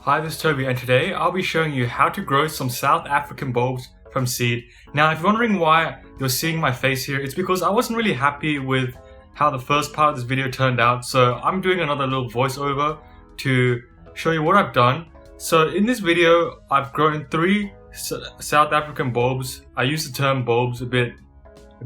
Hi, this is Toby, and today I'll be showing you how to grow some South African bulbs from seed. Now, if you're wondering why you're seeing my face here, it's because I wasn't really happy with how the first part of this video turned out, so I'm doing another little voiceover to show you what I've done. So in this video, I've grown 3 South African bulbs. I use the term bulbs a bit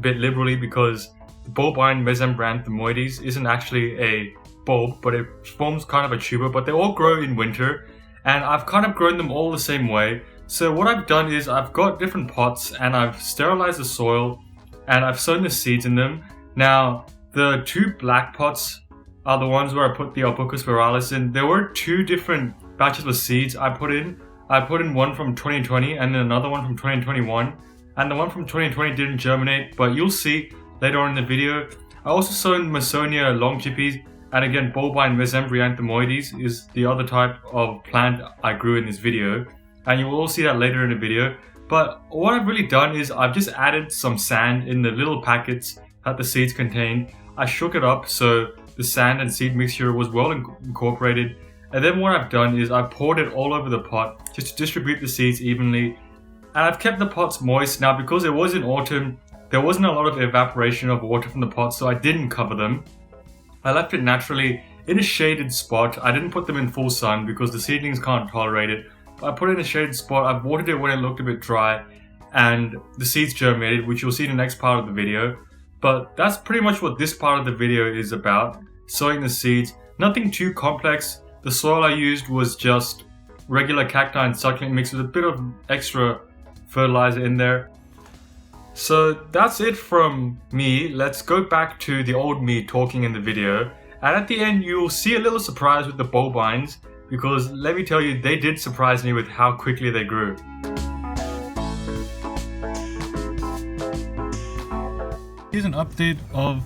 liberally because the Bulbine mesembryanthemoides isn't actually a bulb, but it forms kind of a tuber, but they all grow in winter. And I've kind of grown them all the same way. So what I've done is I've got different pots and I've sterilized the soil and I've sown the seeds in them. Now, the 2 black pots are the ones where I put the Albuca spiralis in. There were 2 different batches of seeds I put in. I put in one from 2020 and then another one from 2021. And the one from 2020 didn't germinate, but you'll see later on in the video. I also sown Massonia longipes. And again, Bulbine mesembryanthemoides is the other type of plant I grew in this video. And you will all see that later in the video. But what I've really done is I've just added some sand in the little packets that the seeds contained. I shook it up so the sand and seed mixture was well incorporated. And then what I've done is I've poured it all over the pot just to distribute the seeds evenly. And I've kept the pots moist. Now, because it was in autumn, there wasn't a lot of evaporation of water from the pot, so I didn't cover them. I left it naturally in a shaded spot. I didn't put them in full sun because the seedlings can't tolerate it. I put it in a shaded spot. I've watered it when it looked a bit dry and the seeds germinated, which you'll see in the next part of the video. But that's pretty much what this part of the video is about. Sowing the seeds. Nothing too complex. The soil I used was just regular cacti and succulent mixed with a bit of extra fertilizer in there. So that's it from me. Let's go back to the old me talking in the video. And at the end, you'll see a little surprise with the bulbines, because let me tell you, they did surprise me with how quickly they grew. Here's an update of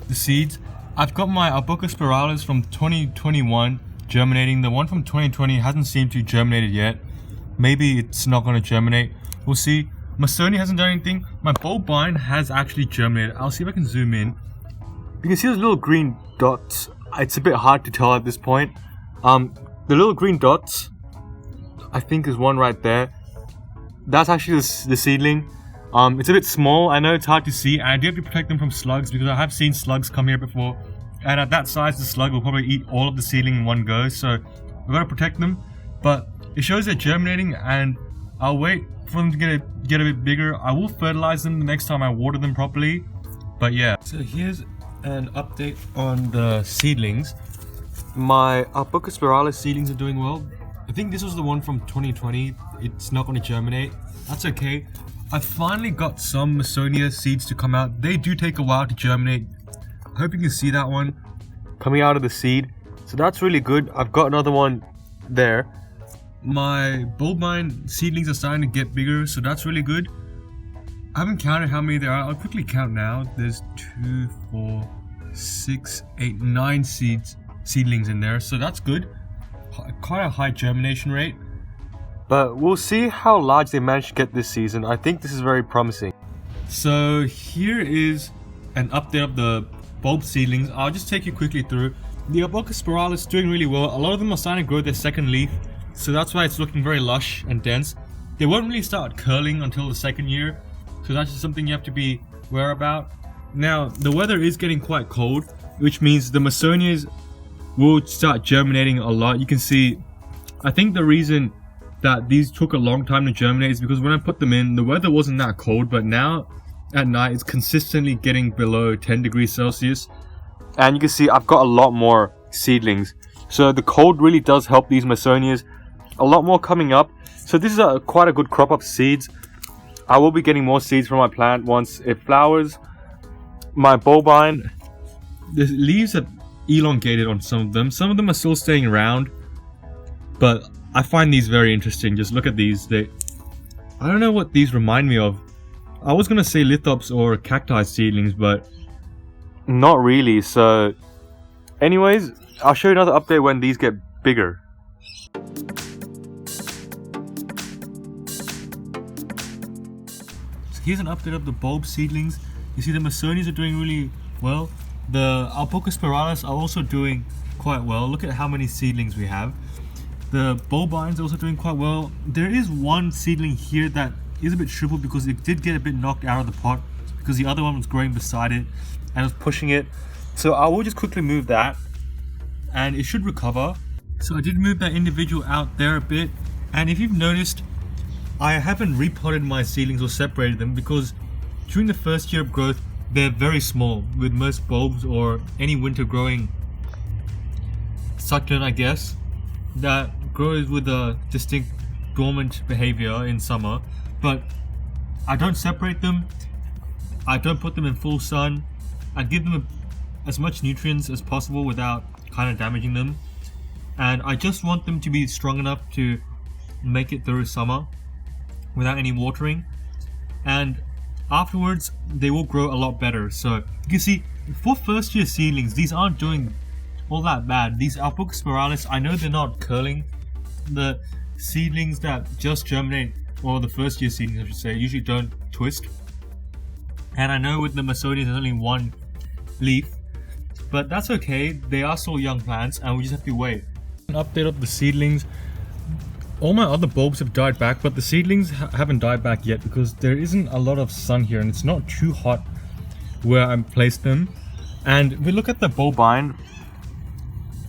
the seeds. I've got my Albuca spiralis from 2021 germinating. The one from 2020 hasn't seemed to germinated yet. Maybe it's not going to germinate. We'll see. Massonia hasn't done anything. My Bulbine has actually germinated. I'll see if I can zoom in. You can see those little green dots. It's a bit hard to tell at this point. The little green dots, I think there's one right there. That's actually the seedling. It's a bit small. I know it's hard to see. And I do have to protect them from slugs because I have seen slugs come here before. And at that size, the slug will probably eat all of the seedling in one go. So I've got to protect them. But it shows they're germinating, and I'll wait for them to get a bit bigger. I will fertilize them the next time I water them properly. But yeah. So here's an update on the seedlings. My Albuca spiralis seedlings are doing well. I think this was the one from 2020. It's not going to germinate. That's okay. I finally got some Massonia seeds to come out. They do take a while to germinate. I hope you can see that one coming out of the seed. So that's really good. I've got another one there. My Bulbine seedlings are starting to get bigger, so that's really good. I haven't counted how many there are. I'll quickly count now. There's 2, 4, 6, 8, 9 seedlings in there, so that's good. Quite a high germination rate. But we'll see how large they manage to get this season. I think this is very promising. So here is an update of the bulb seedlings. I'll just take you quickly through. The Albuca spiralis is doing really well. A lot of them are starting to grow their second leaf. So that's why it's looking very lush and dense. They won't really start curling until the second year, so that's just something you have to be aware about. Now, the weather is getting quite cold, which means the Massonias will start germinating a lot. You can see, I think the reason that these took a long time to germinate is because when I put them in, the weather wasn't that cold, but now at night it's consistently getting below 10 degrees Celsius. And you can see I've got a lot more seedlings. So the cold really does help these Massonias. A lot more coming up. So this is quite a good crop of seeds. I will be getting more seeds from my plant once it flowers. My Bulbine, the leaves have elongated on some of them. Some of them are still staying around, but I find these very interesting. Just look at these. I don't know what these remind me of. I was gonna say lithops or cacti seedlings, but not really. So anyways, I'll show you another update when these get bigger. Here's an update of the bulb seedlings. You see the Massonias are doing really well. The Albuca spiralis are also doing quite well. Look at how many seedlings we have. The Bulbines are also doing quite well. There is one seedling here that is a bit shriveled because it did get a bit knocked out of the pot because the other one was growing beside it and was pushing it. So I will just quickly move that and it should recover. So I did move that individual out there a bit, and if you've noticed, I haven't repotted my seedlings or separated them because during the first year of growth they're very small, with most bulbs or any winter growing succulent, I guess, that grows with a distinct dormant behavior in summer. But I don't separate them, I don't put them in full sun, I give them as much nutrients as possible without kind of damaging them, and I just want them to be strong enough to make it through summer without any watering, and afterwards they will grow a lot better. So you can see for first year seedlings these aren't doing all that bad. These Albuca spiralis, I know they're not curling. The seedlings that just germinate, or the first year seedlings I should say, usually don't twist, and I know with the Massonia there's only one leaf, but that's okay, they are still young plants and we just have to wait. An update of the seedlings. All my other bulbs have died back, but the seedlings haven't died back yet because there isn't a lot of sun here and it's not too hot where I placed them. And if we look at the Bulbine,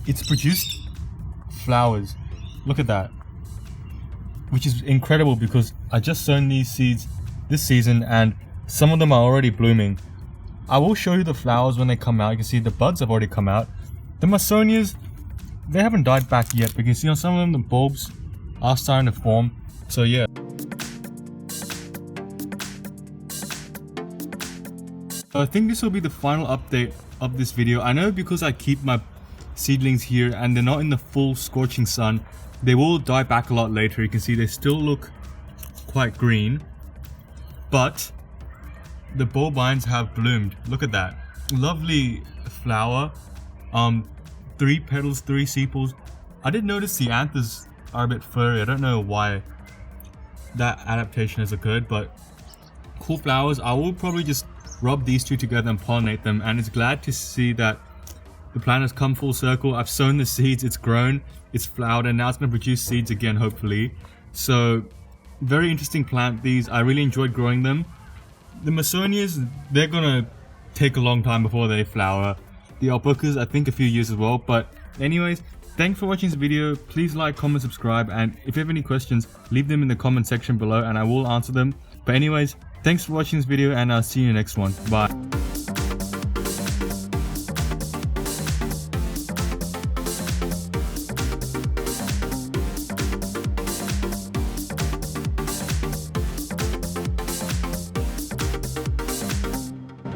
it's produced flowers. Look at that, which is incredible because I just sown these seeds this season and some of them are already blooming. I will show you the flowers when they come out. You can see the buds have already come out. The Massonias, they haven't died back yet, but you can see on some of them the bulbs are starting to form. So yeah. I think this will be the final update of this video. I know because I keep my seedlings here and they're not in the full scorching sun, they will die back a lot later. You can see they still look quite green, but the Bulbines have bloomed. Look at that, lovely flower. 3 petals, 3 sepals. I did notice the anthers are a bit furry. I don't know why that adaptation has occurred, but cool flowers. I will probably just rub these two together and pollinate them, and it's glad to see that the plant has come full circle. I've sown the seeds, it's grown, it's flowered, and now it's going to produce seeds again, hopefully. So very interesting plant these. I really enjoyed growing them. The Massonias, they're gonna take a long time before they flower. The Albucas, I think a few years as well. But anyways, thanks for watching this video. Please like, comment, subscribe, and if you have any questions, leave them in the comment section below and I will answer them. But anyways, thanks for watching this video and I'll see you in the next one. Bye.